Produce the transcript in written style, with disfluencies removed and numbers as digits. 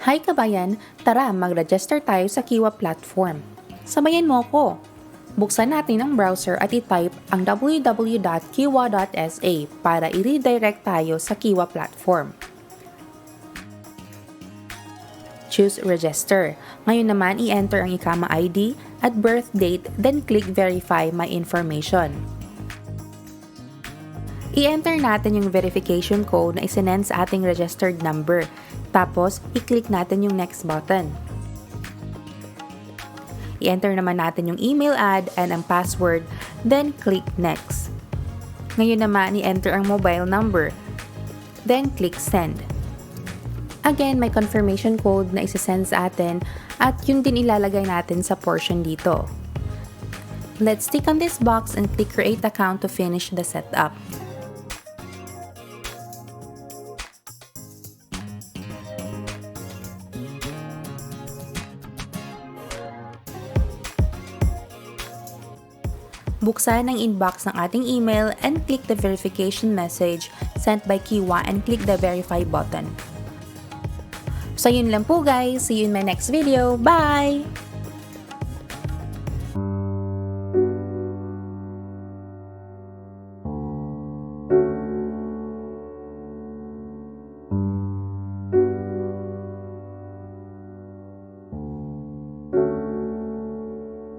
Hi kabayan, tara mag-register tayo sa Qiwa PLatform. Sabayan mo ko. Buksan natin ang browser at i-type ang www.qiwa.sa para i-redirect tayo sa Qiwa PLatform. Choose Register. Ngayon naman i-enter ang ikama ID at birth date, then click Verify My Information. I-enter natin yung verification code na isinend sa ating registered number. Tapos, i-click natin yung next button. I-enter naman natin yung email ad and ang password, then click next. Ngayon naman, i-enter ang mobile number, then click send. Again, may confirmation code na isasend sa atin at yun din ilalagay natin sa portion dito. Let's click on this box and click create account to finish the setup. Buksan ang inbox ng ating email and click the verification message sent by Qiwa and click the verify button. So yun lang po guys, see you in my next video. Bye!